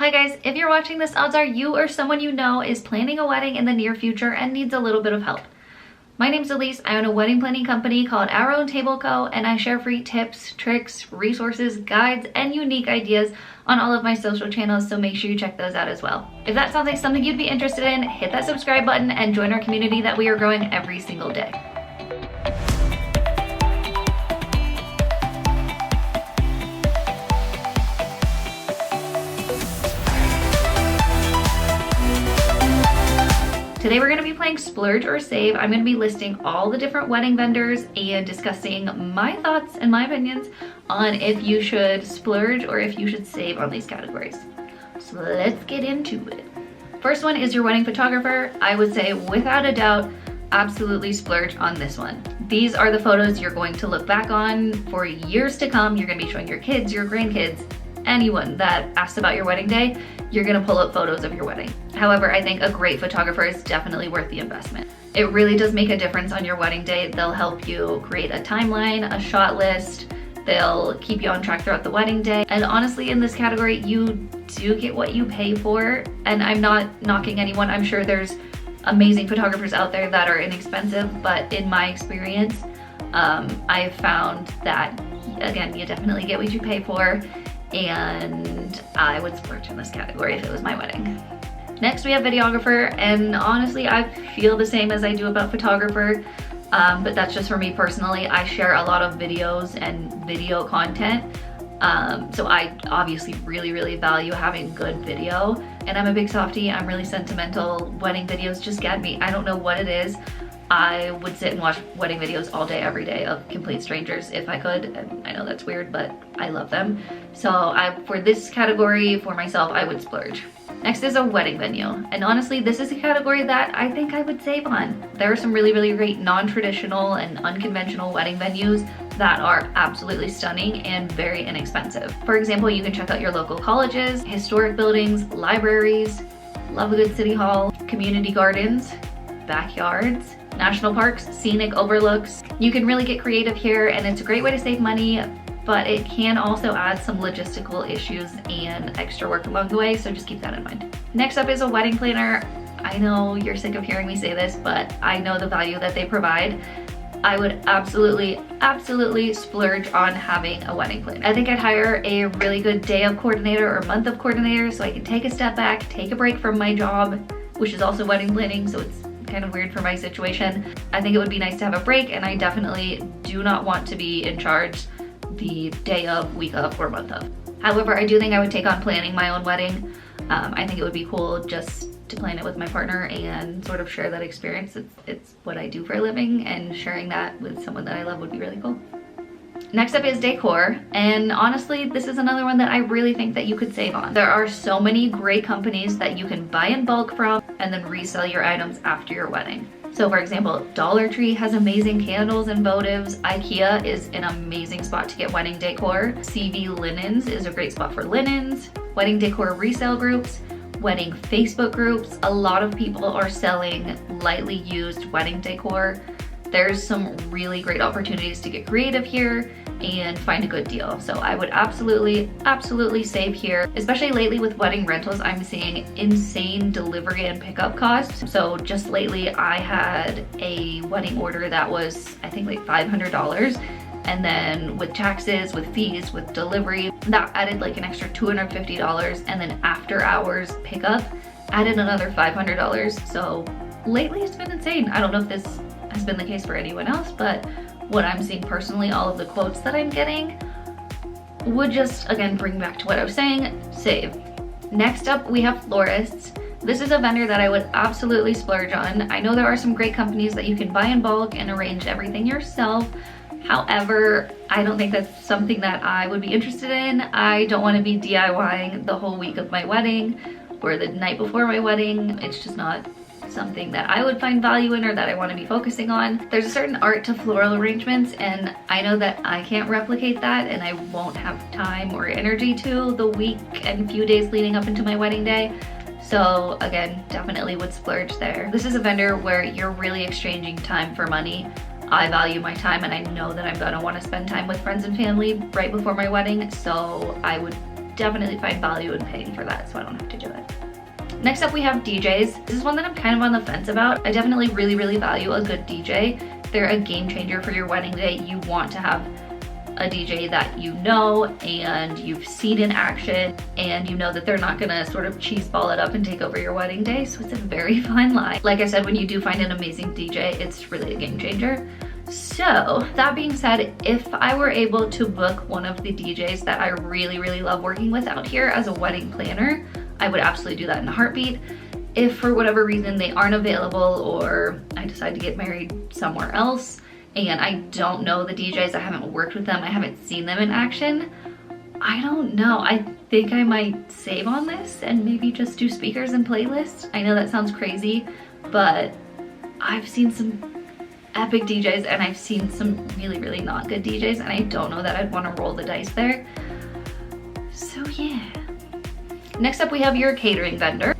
Hi guys, if you're watching this, odds are you or someone you know is planning a wedding in the near future and needs a little bit of help. My name's Elise. I own a wedding planning company called Our Own Table Co, and I share free tips, tricks, resources, guides, and unique ideas on all of my social channels, so make sure you check those out as well. If that sounds like something you'd be interested in, hit that subscribe button and join our community that we are growing every single day. Today we're going to be playing Splurge or Save. I'm going to be listing all the different wedding vendors and discussing my thoughts and my opinions on if you should splurge or if you should save on these categories. So let's get into it. First one is your wedding photographer. I would say without a doubt, absolutely splurge on this one. These are the photos you're going to look back on for years to come. You're going to be showing your kids, your grandkids, anyone that asks about your wedding day, you're gonna pull up photos of your wedding. However, I think a great photographer is definitely worth the investment. It really does make a difference on your wedding day. They'll help you create a timeline, a shot list. They'll keep you on track throughout the wedding day. And honestly, in this category, you do get what you pay for. And I'm not knocking anyone. I'm sure there's amazing photographers out there that are inexpensive, but in my experience, I've found that, again, you definitely get what you pay for. And I would splurge in this category if it was my wedding. Next we have videographer, and honestly I feel the same as I do about photographer, but that's just for me personally. I share a lot of videos and video content, so I obviously really value having good video, and I'm a big softie. I'm really sentimental. Wedding videos just get me. I don't know what it is. I would sit and watch wedding videos all day, every day of complete strangers if I could. And I know that's weird, but I love them. So for this category, for myself, I would splurge. Next is a wedding venue. And honestly, this is a category that I think I would save on. There are some really great non-traditional and unconventional wedding venues that are absolutely stunning and very inexpensive. For example, you can check out your local colleges, historic buildings, libraries, love a good city hall, community gardens, backyards, national parks, scenic overlooks. You can really get creative here, and it's a great way to save money, but it can also add some logistical issues and extra work along the way, so just keep that in mind. Next up is a wedding planner. I know you're sick of hearing me say this, but I know the value that they provide. I would absolutely splurge on having a wedding planner. I think I'd hire a really good day of coordinator or month of coordinator so I can take a step back, take a break from my job, which is also wedding planning, so it's kind of weird for my situation. I think it would be nice to have a break, and I definitely do not want to be in charge the day of, week of, or month of. However, I do think I would take on planning my own wedding. I think it would be cool just to plan it with my partner and sort of share that experience. It's what I do for a living, and sharing that with someone that I love would be really cool. Next up is decor, and honestly this is another one that I really think that you could save on. There are so many great companies that you can buy in bulk from and then resell your items after your wedding. So for example, Dollar Tree has amazing candles and votives. IKEA is an amazing spot to get wedding decor. CV Linens is a great spot for linens. Wedding decor resale groups, wedding Facebook groups. A lot of people are selling lightly used wedding decor. There's some really great opportunities to get creative here and find a good deal. So I would absolutely save here. Especially lately with wedding rentals, I'm seeing insane delivery and pickup costs. So just lately I had a wedding order that was, I think, like $500. And then with taxes, with fees, with delivery, that added like an extra $250. And then after hours pickup added another $500. So lately it's been insane. I don't know if this has been the case for anyone else, but what I'm seeing personally, all of the quotes that I'm getting would just, again, bring back to what I was saying, save. Next up, we have Florists. This is a vendor that I would absolutely splurge on. I know there are some great companies that you can buy in bulk and arrange everything yourself. However, I don't think that's something that I would be interested in. I don't want to be DIYing the whole week of my wedding or the night before my wedding. It's just not something that I would find value in or that I want to be focusing on. There's a certain art to floral arrangements, and I know that I can't replicate that, and I won't have time or energy to the week and few days leading up into my wedding day. So again, definitely would splurge there. This is a vendor where you're really exchanging time for money. I value my time, and I know that I'm gonna want to spend time with friends and family right before my wedding, so I would definitely find value in paying for that so I don't have to do it. Next up we have DJs. This is one that I'm kind of on the fence about. I definitely really value a good DJ. They're a game changer for your wedding day. You want to have a DJ that you know and you've seen in action, and you know that they're not gonna sort of cheese ball it up and take over your wedding day. So it's a very fine line. Like I said, when you do find an amazing DJ, it's really a game changer. So that being said, if I were able to book one of the DJs that I really love working with out here as a wedding planner, I would absolutely do that in a heartbeat. If for whatever reason they aren't available, or I decide to get married somewhere else and I don't know the DJs, I haven't worked with them, I haven't seen them in action, I don't know. I think I might save on this and maybe just do speakers and playlists. I know that sounds crazy, but I've seen some epic DJs and I've seen some really not good DJs, and I don't know that I'd want to roll the dice there. So yeah. Next up we have your catering vendor.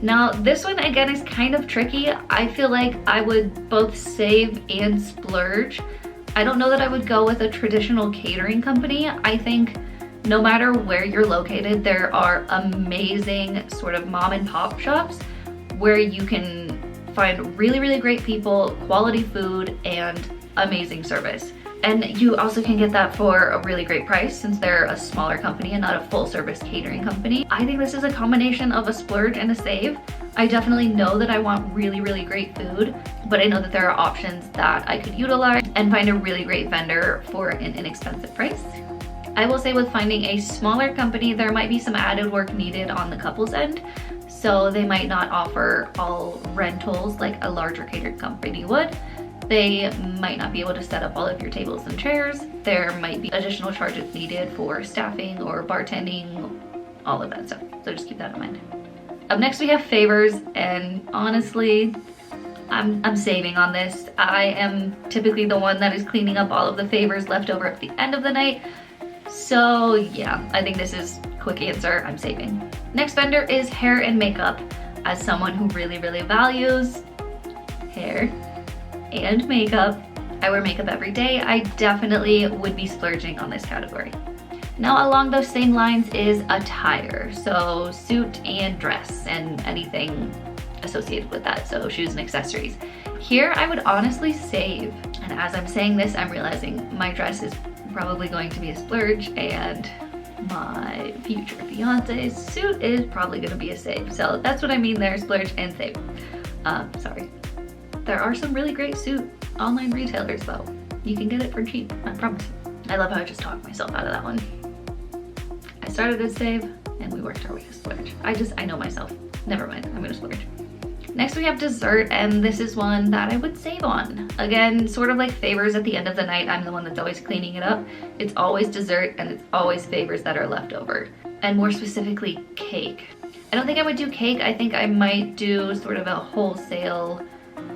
Now this one again is kind of tricky. I feel like I would both save and splurge. I don't know that I would go with a traditional catering company. I think no matter where you're located, there are amazing sort of mom and pop shops where you can find really great people, quality food, and amazing service. And you also can get that for a really great price since they're a smaller company and not a full service catering company. I think this is a combination of a splurge and a save. I definitely know that I want really great food, but I know that there are options that I could utilize and find a really great vendor for an inexpensive price. I will say with finding a smaller company, there might be some added work needed on the couple's end. So they might not offer all rentals like a larger catered company would. They might not be able to set up all of your tables and chairs. There might be additional charges needed for staffing or bartending, all of that stuff. So just keep that in mind. Up next we have favors, and honestly, I'm saving on this. I am typically the one that is cleaning up all of the favors left over at the end of the night. So yeah, I think this is quick answer, I'm saving. Next vendor is hair and makeup. As someone who really values hair and makeup, I wear makeup every day, I definitely would be splurging on this category. Now along those same lines is attire, so suit and dress and anything associated with that, so shoes and accessories. Here I would honestly save, and as I'm saying this, I'm realizing my dress is probably going to be a splurge and my future fiance's suit is probably going to be a save. So that's what I mean there, splurge and save. Sorry. There are some really great suit online retailers though. You can get it for cheap, I promise. I love how I just talked myself out of that one. I started as save and we worked our way to splurge. I know myself. Never mind, I'm gonna splurge. Next we have dessert, and this is one that I would save on. Again, sort of like favors at the end of the night, I'm the one that's always cleaning it up. It's always dessert and it's always favors that are left over. And more specifically, cake. I don't think I would do cake. I think I might do sort of a wholesale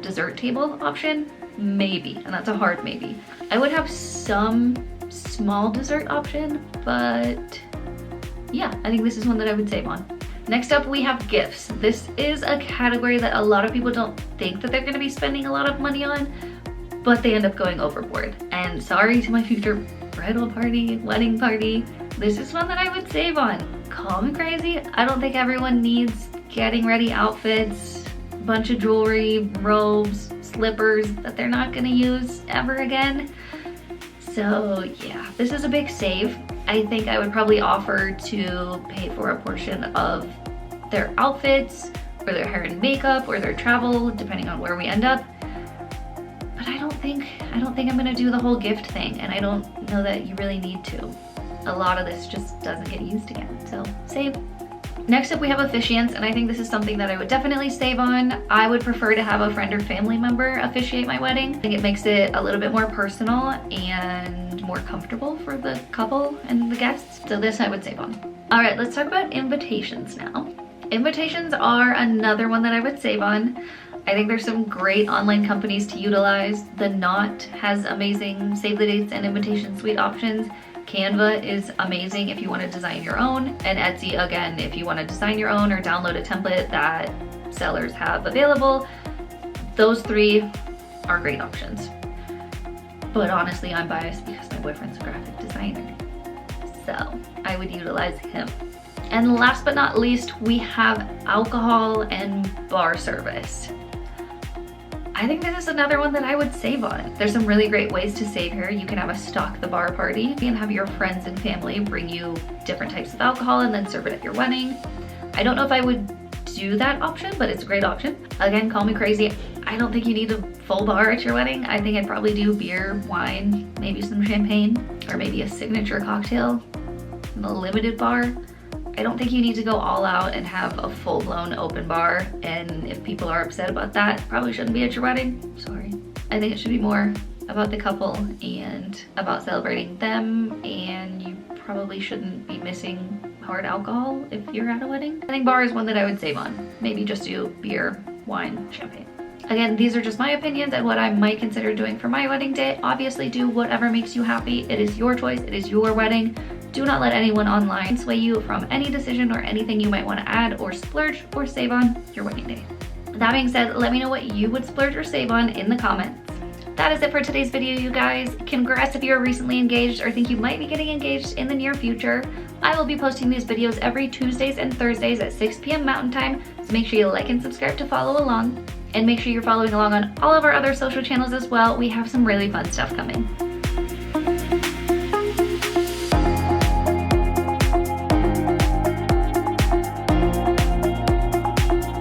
dessert table option, maybe, and that's a hard maybe. I would have some small dessert option, but yeah, I think this is one that I would save on. Next up we have gifts. This is a category that a lot of people don't think that they're going to be spending a lot of money on, but they end up going overboard. And sorry to my future bridal party, wedding party, this is one that I would save on. Call me crazy, I don't think everyone needs getting ready outfits, a bunch of jewelry, robes, slippers that they're not going to use ever again. So yeah, this is a big save. I think I would probably offer to pay for a portion of their outfits or their hair and makeup or their travel, depending on where we end up. But I don't think I'm gonna do the whole gift thing, and I don't know that you really need to. A lot of this just doesn't get used again, so save. Next up we have officiants, and I think this is something that I would definitely save on. I would prefer to have a friend or family member officiate my wedding. I think it makes it a little bit more personal and more comfortable for the couple and the guests. So this I would save on. All right, let's talk about invitations now. Invitations are another one that I would save on. I think there's some great online companies to utilize. The Knot has amazing save the dates and invitation suite options. Canva is amazing if you want to design your own, and Etsy again if you want to design your own or download a template that sellers have available. Those three are great options. But honestly, I'm biased because my boyfriend's a graphic designer. so I would utilize him. And last but not least, we have alcohol and bar service. I think this is another one that I would save on. There's some really great ways to save here. You can have a stock the bar party. You can have your friends and family bring you different types of alcohol and then serve it at your wedding. I don't know if I would do that option, but it's a great option. Again, call me crazy. I don't think you need a full bar at your wedding. I think I'd probably do beer, wine, maybe some champagne, or maybe a signature cocktail in a limited bar. I don't think you need to go all out and have a full-blown open bar, and if people are upset about that, probably shouldn't be at your wedding. Sorry. I think it should be more about the couple and about celebrating them, and you probably shouldn't be missing hard alcohol if you're at a wedding. I think bar is one that I would save on. Maybe just do beer, wine, champagne. Again, these are just my opinions and what I might consider doing for my wedding day. Obviously, do whatever makes you happy. It is your choice. It is your wedding. Do not let anyone online sway you from any decision or anything you might want to add or splurge or save on your wedding day. That being said, let me know what you would splurge or save on in the comments. That is it for today's video, you guys. Congrats if you're recently engaged or think you might be getting engaged in the near future. I will be posting these videos every Tuesdays and Thursdays at 6 p.m. Mountain Time, so make sure you like and subscribe to follow along. And make sure you're following along on all of our other social channels as well. We have some really fun stuff coming.